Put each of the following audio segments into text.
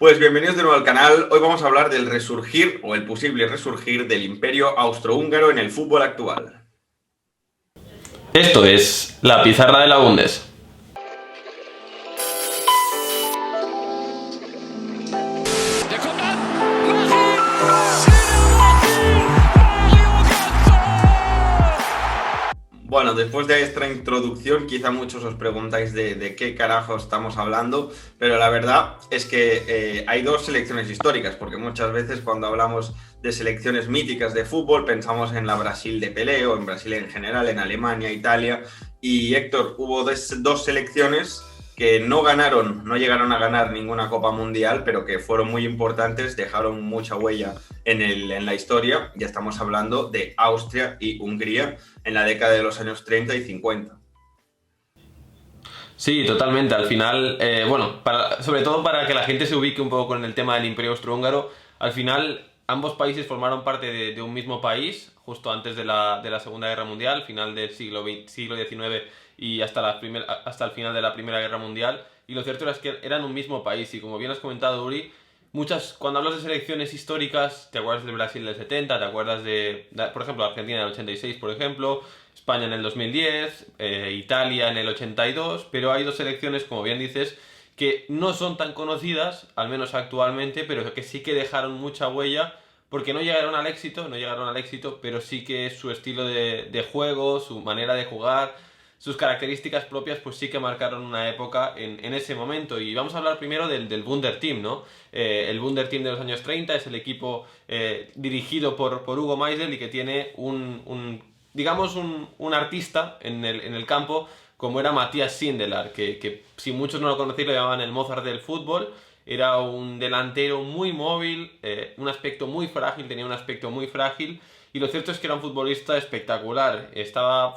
Pues bienvenidos de nuevo al canal. Hoy vamos a hablar del resurgir o el posible resurgir del Imperio Austrohúngaro en el fútbol actual. Esto es la pizarra de la Bundes. Bueno, después de esta introducción, quizá muchos os preguntáis de qué carajo estamos hablando, pero la verdad es que hay dos selecciones históricas, porque muchas veces cuando hablamos de selecciones míticas de fútbol pensamos en la Brasil de Pelé o en Brasil en general, en Alemania, Italia, y Héctor, hubo dos selecciones que no ganaron, no llegaron a ganar ninguna Copa Mundial, pero que fueron muy importantes, dejaron mucha huella en la historia. Ya estamos hablando de Austria y Hungría en la década de los años 30 y 50. Sí, totalmente. Al final, bueno, sobre todo para que la gente se ubique un poco con el tema del Imperio Austrohúngaro, al final ambos países formaron parte de un mismo país justo antes de la Segunda Guerra Mundial, final del siglo XIX y hasta el final de la Primera Guerra Mundial. Y lo cierto es que eran un mismo país y como bien has comentado, Uri, cuando hablas de selecciones históricas, te acuerdas del Brasil del 70, te acuerdas por ejemplo, Argentina del 86, por ejemplo, España en el 2010, Italia en el 82, pero hay dos selecciones, como bien dices, que no son tan conocidas, al menos actualmente, pero que sí que dejaron mucha huella, porque no llegaron al éxito, pero sí que su estilo de juego, su manera de jugar, sus características propias, pues sí que marcaron una época en ese momento. Y vamos a hablar primero del Wunder Team, ¿no? El Wunder Team de los años 30 es el equipo dirigido por Hugo Meisel y que tiene digamos, un artista en el campo como era Matías Sindelar, que si muchos no lo conocéis lo llamaban el Mozart del fútbol. Era un delantero muy móvil, tenía un aspecto muy frágil, y lo cierto es que era un futbolista espectacular.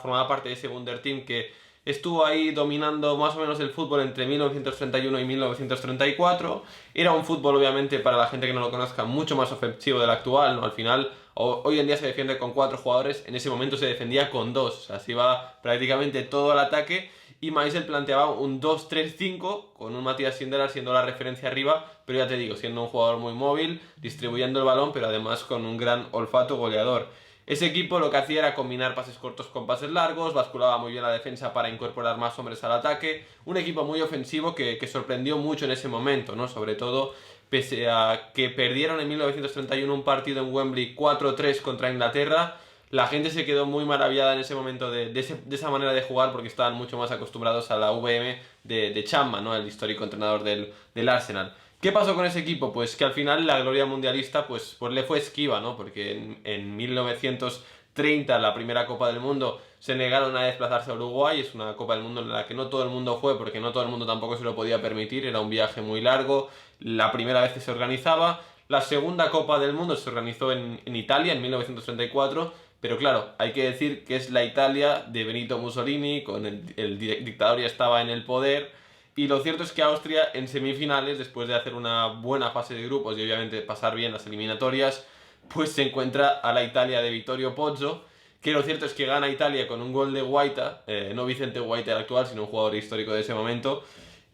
Formaba parte de ese Wunder Team que estuvo ahí dominando más o menos el fútbol entre 1931 y 1934. Era un fútbol, obviamente, para la gente que no lo conozca, mucho más ofensivo del actual, ¿no? Al final, hoy en día se defiende con 4 jugadores, en ese momento se defendía con 2, o sea, se iba prácticamente todo al ataque, y Maisel planteaba un 2-3-5 con un Matías Sindelar siendo la referencia arriba, pero ya te digo, siendo un jugador muy móvil, distribuyendo el balón, pero además con un gran olfato goleador. Ese equipo lo que hacía era combinar pases cortos con pases largos, basculaba muy bien la defensa para incorporar más hombres al ataque. Un equipo muy ofensivo que sorprendió mucho en ese momento, ¿no? Sobre todo pese a que perdieron en 1931 un partido en Wembley 4-3 contra Inglaterra. La gente se quedó muy maravillada en ese momento de esa manera de jugar, porque estaban mucho más acostumbrados a la VM de Chapman, ¿no? El histórico entrenador del Arsenal. ¿Qué pasó con ese equipo? Pues que al final la gloria mundialista pues le fue esquiva, ¿no? Porque en 1930, la primera Copa del Mundo, se negaron a desplazarse a Uruguay. Es una Copa del Mundo en la que no todo el mundo fue, porque no todo el mundo tampoco se lo podía permitir. Era un viaje muy largo, la primera vez que se organizaba. La segunda Copa del Mundo se organizó en Italia en 1934, pero claro, hay que decir que es la Italia de Benito Mussolini, con el dictador ya estaba en el poder. Y lo cierto es que Austria en semifinales, después de hacer una buena fase de grupos y obviamente pasar bien las eliminatorias, pues se encuentra a la Italia de Vittorio Pozzo, que lo cierto es que gana Italia con un gol de Guaita, no Vicente Guaita el actual, sino un jugador histórico de ese momento.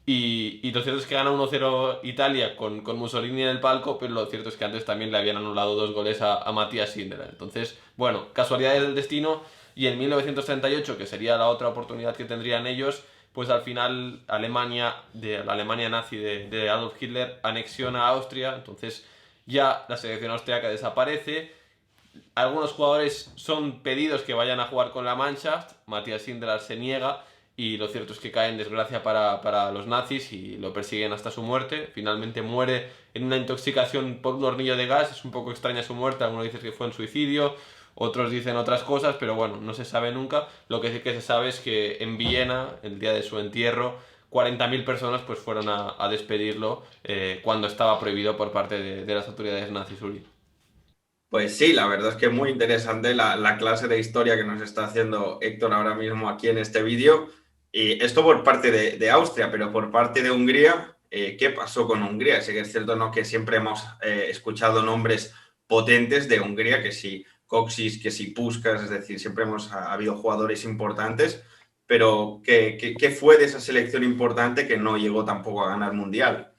Y lo cierto es que gana 1-0 Italia con Mussolini en el palco, pero lo cierto es que antes también le habían anulado 2 goles a Matías Sindelar. Entonces, bueno, casualidades del destino. Y en 1938, que sería la otra oportunidad que tendrían ellos, pues al final la Alemania nazi de Adolf Hitler anexiona a Austria. Entonces ya la selección austriaca desaparece. Algunos jugadores son pedidos que vayan a jugar con la Mannschaft. Matías Sindelar se niega, y lo cierto es que cae en desgracia para los nazis y lo persiguen hasta su muerte. Finalmente muere en una intoxicación por un hornillo de gas. Es un poco extraña su muerte, algunos dicen que fue en suicidio, otros dicen otras cosas, pero bueno, no se sabe nunca. Lo que sí que se sabe es que en Viena, el día de su entierro, 40.000 personas pues fueron a despedirlo, cuando estaba prohibido por parte de las autoridades nazis, Uri. Pues sí, la verdad es que es muy interesante la clase de historia que nos está haciendo Héctor ahora mismo aquí en este vídeo. Y esto por parte de Austria, pero por parte de Hungría, ¿qué pasó con Hungría? Sí que es cierto, ¿no?, que siempre hemos escuchado nombres potentes de Hungría, que sí Kocsis, que sí Puskás, es decir, siempre ha habido jugadores importantes, pero ¿qué fue de esa selección importante que no llegó tampoco a ganar mundial?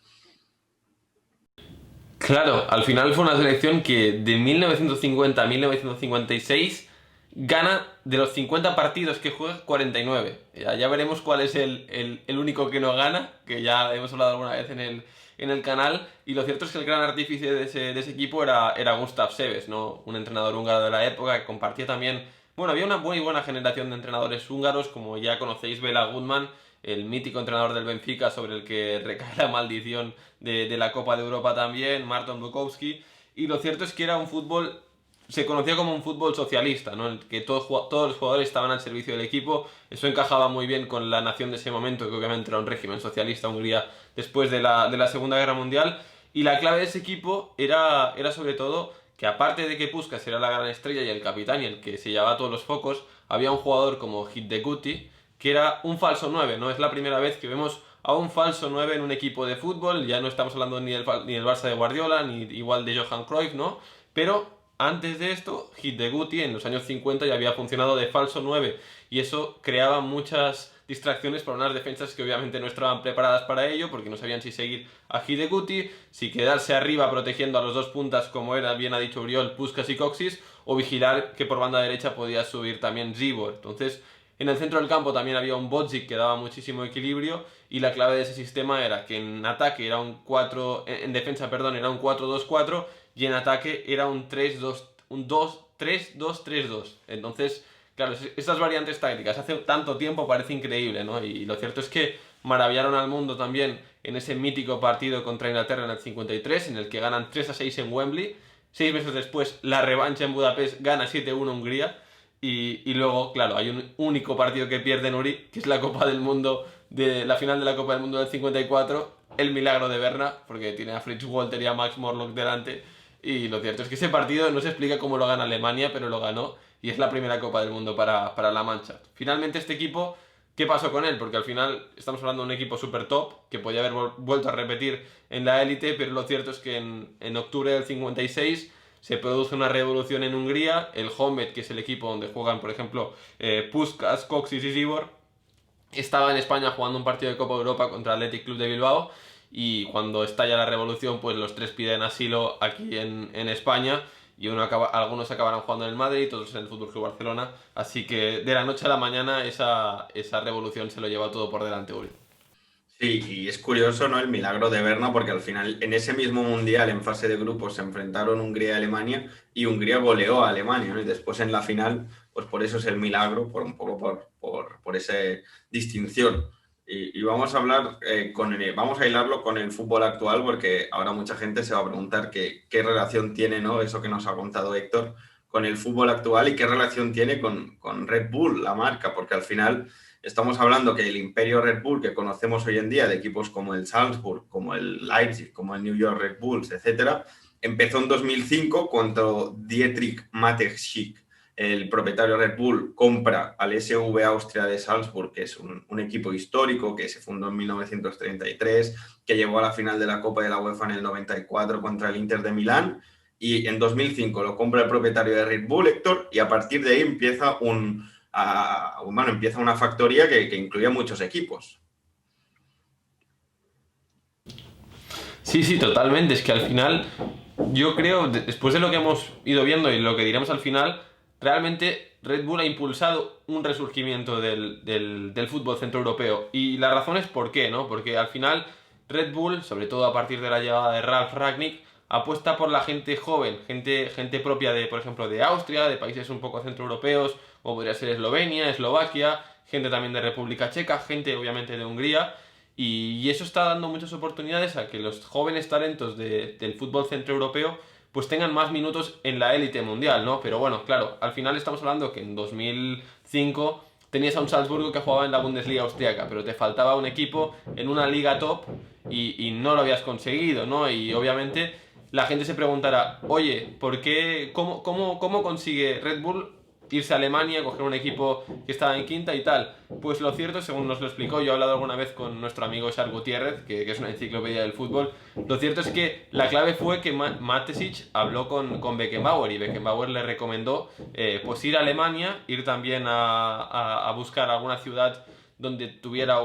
Claro, al final fue una selección que de 1950 a 1956 gana de los 50 partidos que juega 49. Ya veremos cuál es el único que no gana, que ya hemos hablado alguna vez en el canal. Y lo cierto es que el gran artífice de ese equipo era Gustav Seves, ¿no? Un entrenador húngaro de la época que compartía también. Bueno, había una muy buena generación de entrenadores húngaros, como ya conocéis, Bela Goodman, el mítico entrenador del Benfica sobre el que recae la maldición de la Copa de Europa también, Marton Bukowski. Y lo cierto es que era un fútbol, se conocía como un fútbol socialista, ¿no? En el que todos los jugadores estaban al servicio del equipo. Eso encajaba muy bien con la nación de ese momento, que obviamente era un régimen socialista, Hungría, después de la Segunda Guerra Mundial. Y la clave de ese equipo era sobre todo que, aparte de que Puskás era la gran estrella y el capitán y el que se llevaba todos los focos, había un jugador como Hiddeguti, que era un falso 9, ¿no? Es la primera vez que vemos a un falso 9 en un equipo de fútbol. Ya no estamos hablando ni del Barça de Guardiola, ni igual de Johan Cruyff, ¿no? Pero antes de esto, Hiddeguti en los años 50 ya había funcionado de falso 9, y eso creaba muchas distracciones para unas defensas que obviamente no estaban preparadas para ello, porque no sabían si seguir a Hiddeguti, si quedarse arriba protegiendo a los dos puntas, como era, bien ha dicho Oriol, Puskás y Coxis, o vigilar que por banda derecha podía subir también Zibor. Entonces, en el centro del campo también había un Bodzic que daba muchísimo equilibrio, y la clave de ese sistema era que en ataque era un 4, en defensa, perdón, era un 4-2-4, y en ataque era un 3-2-3-2. Entonces, claro, estas variantes tácticas hace tanto tiempo parece increíble, ¿no? Y lo cierto es que maravillaron al mundo también en ese mítico partido contra Inglaterra en el 53, en el que ganan 3-6 en Wembley. 6 meses después, la revancha en Budapest, gana 7-1 Hungría. Y luego, claro, hay un único partido que pierde Nuri, que es la Copa del Mundo, la final de la Copa del Mundo del 54, el milagro de Berna, porque tiene a Fritz Walter y a Max Morlock delante. Y lo cierto es que ese partido no se explica cómo lo gana Alemania, pero lo ganó, y es la primera Copa del Mundo para la Mannschaft. Finalmente, este equipo, ¿qué pasó con él? Porque al final estamos hablando de un equipo super top que podía haber vuelto a repetir en la élite, pero lo cierto es que en octubre del 56 se produce una revolución en Hungría. El Honvéd, que es el equipo donde juegan, por ejemplo, Puskás, Coxis y Zibor, estaba en España jugando un partido de Copa Europa contra el Athletic Club de Bilbao, y cuando estalla la revolución, pues los tres piden asilo aquí en España, y algunos acabarán jugando en el Madrid, todos en el Fútbol Club Barcelona. Así que de la noche a la mañana esa revolución se lo lleva todo por delante, Uri. Sí, y es curioso, ¿no? El milagro de Berna, porque al final en ese mismo mundial, en fase de grupos, se enfrentaron Hungría y Alemania, y Hungría goleó a Alemania, ¿no? Y después en la final, pues por eso es el milagro, un poco por esa distinción. Y vamos a hablar, vamos a hilarlo con el fútbol actual, porque ahora mucha gente se va a preguntar qué relación tiene, ¿no? Eso que nos ha contado Héctor, con el fútbol actual, y qué relación tiene con Red Bull, la marca, porque al final estamos hablando que el imperio Red Bull que conocemos hoy en día, de equipos como el Salzburg, como el Leipzig, como el New York Red Bulls, etcétera, empezó en 2005 cuando Dietrich Mateschitz, el propietario Red Bull, compra al SV Austria de Salzburg, que es un equipo histórico que se fundó en 1933, que llegó a la final de la Copa de la UEFA en el 94 contra el Inter de Milán, y en 2005 lo compra el propietario de Red Bull, Héctor, y a partir de ahí empieza una factoría que incluía muchos equipos. Sí, sí, totalmente. Es que al final, yo creo, después de lo que hemos ido viendo y lo que diremos al final, realmente Red Bull ha impulsado un resurgimiento del fútbol centroeuropeo. Y la razón es por qué, ¿no? Porque al final Red Bull, sobre todo a partir de la llegada de Ralf Rangnick, apuesta por la gente joven, gente propia de, por ejemplo, de Austria, de países un poco centroeuropeos, como podría ser Eslovenia, Eslovaquia, gente también de República Checa, gente obviamente de Hungría. Y eso está dando muchas oportunidades a que los jóvenes talentos del fútbol centroeuropeo pues tengan más minutos en la élite mundial, ¿no? Pero bueno, claro, al final estamos hablando que en 2005 tenías a un Salzburgo que jugaba en la Bundesliga austriaca, pero te faltaba un equipo en una liga top, y no lo habías conseguido, ¿no? Y obviamente la gente se preguntará, oye, ¿por qué, cómo consigue Red Bull irse a Alemania, coger un equipo que estaba en quinta y tal? Pues lo cierto, según nos lo explicó, yo he hablado alguna vez con nuestro amigo Charles Gutiérrez, que es una enciclopedia del fútbol. Lo cierto es que la clave fue que Mateschitz habló con Beckenbauer, y Beckenbauer le recomendó pues ir a Alemania, ir también a buscar alguna ciudad donde tuviera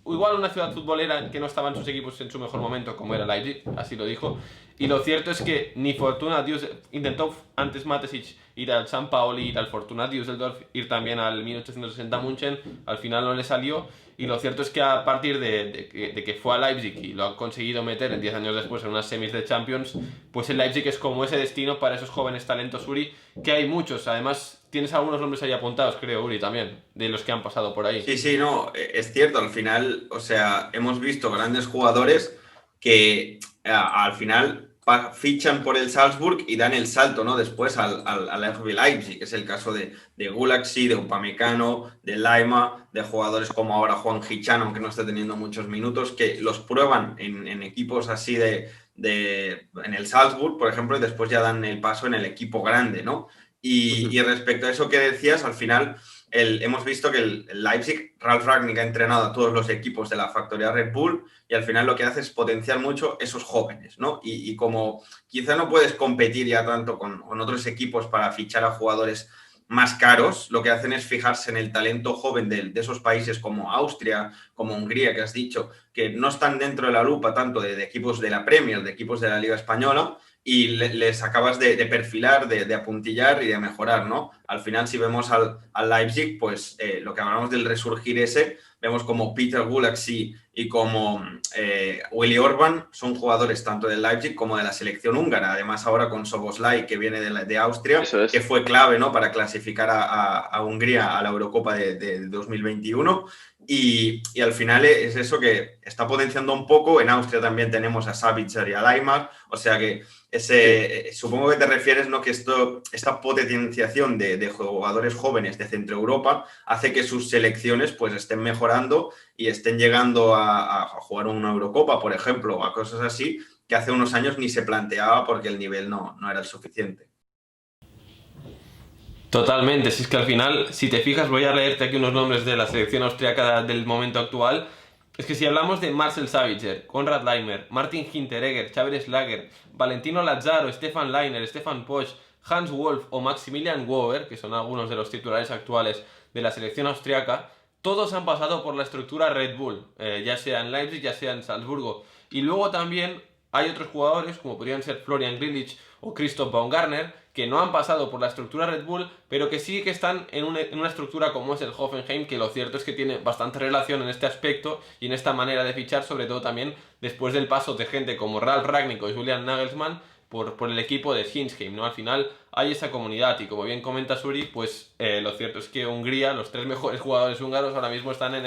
igual una ciudad futbolera que no estaban sus equipos en su mejor momento, como era Leipzig, así lo dijo. Y lo cierto es que ni Fortuna Düsseldorf, intentó antes Matesic ir al San Paoli, ir al Fortuna Düsseldorf, ir también al 1860 München, al final no le salió. Y lo cierto es que a partir de que fue a Leipzig y lo ha conseguido meter en 10 años después en unas semis de Champions, pues el Leipzig es como ese destino para esos jóvenes talentos, Uri, que hay muchos. Además, tienes algunos nombres ahí apuntados, creo, Uri, también, de los que han pasado por ahí. Sí, sí, no, es cierto, al final, o sea, hemos visto grandes jugadores que al final fichan por el Salzburg y dan el salto, ¿no? Después al RB Leipzig, que es el caso de Gulaxi, de Upamecano, de Laima, de jugadores como ahora Juan Hichan, aunque no esté teniendo muchos minutos, que los prueban en equipos así en el Salzburg, por ejemplo, y después ya dan el paso en el equipo grande, ¿no? Y respecto a eso que decías, al final hemos visto que el Leipzig, Ralf Rangnick ha entrenado a todos los equipos de la factoría Red Bull y al final lo que hace es potenciar mucho esos jóvenes, ¿no? Y como quizá no puedes competir ya tanto con otros equipos para fichar a jugadores más caros, lo que hacen es fijarse en el talento joven de esos países como Austria, como Hungría, que has dicho, que no están dentro de la lupa tanto de equipos de la Premier, de equipos de la Liga Española, y les acabas de perfilar, de apuntillar y de mejorar, ¿no? Al final, si vemos al Leipzig, pues lo que hablamos del resurgir ese, vemos como Peter Gulaxi y como Willy Orban son jugadores tanto del Leipzig como de la selección húngara. Además, ahora con Szoboszlai, que viene de Austria, que fue clave, ¿no? Para clasificar a Hungría a la Eurocopa de 2021. Y al final es eso que está potenciando un poco. En Austria también tenemos a Sabitzer y a Laimar. O sea que supongo que te refieres, ¿no? Que esta potenciación de jugadores jóvenes de Centro Europa hace que sus selecciones pues estén mejorando y estén llegando a jugar una Eurocopa, por ejemplo, o a cosas así que hace unos años ni se planteaba porque el nivel no era el suficiente. Totalmente, si es que al final, si te fijas, voy a leerte aquí unos nombres de la selección austríaca del momento actual. Es que si hablamos de Marcel Sabitzer, Konrad Laimer, Martin Hinteregger, Xaver Schlager, Valentino Lazzaro, Stefan Leiner, Stefan Posch, Hans Wolf o Maximilian Wower, que son algunos de los titulares actuales de la selección austríaca, todos han pasado por la estructura Red Bull, ya sea en Leipzig, ya sea en Salzburgo. Y luego también hay otros jugadores, como podrían ser Florian Grillitsch o Christoph Baumgartner, que no han pasado por la estructura Red Bull, pero que sí que están en una estructura como es el Hoffenheim, que lo cierto es que tiene bastante relación en este aspecto y en esta manera de fichar, sobre todo también después del paso de gente como Ralf Rangnick o Julian Nagelsmann por el equipo de Hinsheim, ¿no? Al final hay esa comunidad y como bien comenta Suri, pues lo cierto es que Hungría, los tres mejores jugadores húngaros ahora mismo están en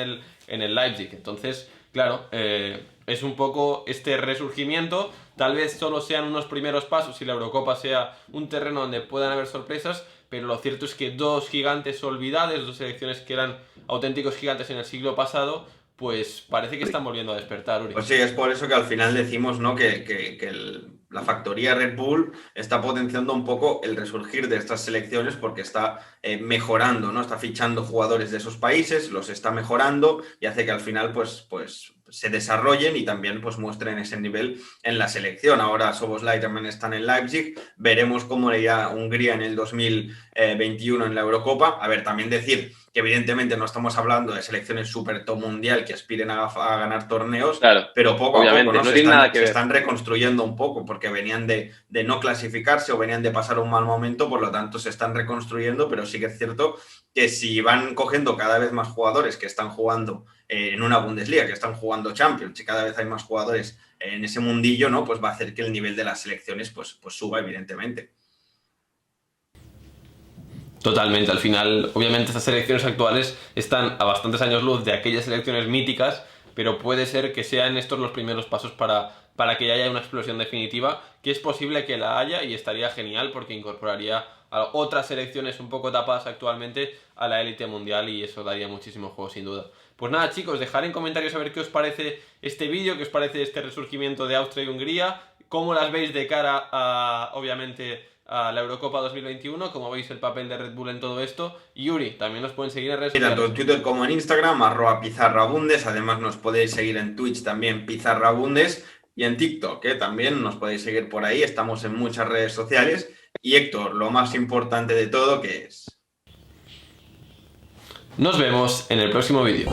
el Leipzig, entonces, claro, es un poco este resurgimiento. Tal vez solo sean unos primeros pasos y la Eurocopa sea un terreno donde puedan haber sorpresas, pero lo cierto es que dos gigantes olvidados, dos selecciones que eran auténticos gigantes en el siglo pasado, pues parece que están volviendo a despertar, Uri. Pues sí, es por eso que al final decimos, ¿no? que la factoría Red Bull está potenciando un poco el resurgir de estas selecciones porque está mejorando, ¿no? Está fichando jugadores de esos países, los está mejorando y hace que al final pues se desarrollen y también pues muestren ese nivel en la selección. Ahora Szoboszlai también está en el Leipzig, veremos cómo le irá Hungría en el 2021 en la Eurocopa. A ver, también decir que evidentemente no estamos hablando de selecciones super top mundial que aspiren a ganar torneos, claro, pero poco a poco, ¿no? Se están reconstruyendo un poco porque venían de no clasificarse o venían de pasar un mal momento, por lo tanto se están reconstruyendo, pero sí que es cierto que si van cogiendo cada vez más jugadores que están jugando en una Bundesliga, que están jugando Champions y cada vez hay más jugadores en ese mundillo, ¿no? Pues va a hacer que el nivel de las selecciones pues suba, evidentemente. Totalmente, al final, obviamente estas selecciones actuales están a bastantes años luz de aquellas selecciones míticas, pero puede ser que sean estos los primeros pasos para que haya una explosión definitiva, que es posible que la haya y estaría genial porque incorporaría a otras selecciones un poco tapadas actualmente a la élite mundial y eso daría muchísimo juego sin duda. Pues nada chicos, dejad en comentarios a ver qué os parece este vídeo, qué os parece este resurgimiento de Austria y Hungría, cómo las veis de cara a, obviamente, a la Eurocopa 2021, como veis el papel de Red Bull en todo esto. Y Yuri, también nos pueden seguir en redes sociales. Tanto en Twitter como en Instagram, @pizarrabundes. Además nos podéis seguir en Twitch también, pizarrabundes. Y en TikTok, también nos podéis seguir por ahí. Estamos en muchas redes sociales. Y Héctor, lo más importante de todo, ¿qué es? Nos vemos en el próximo vídeo.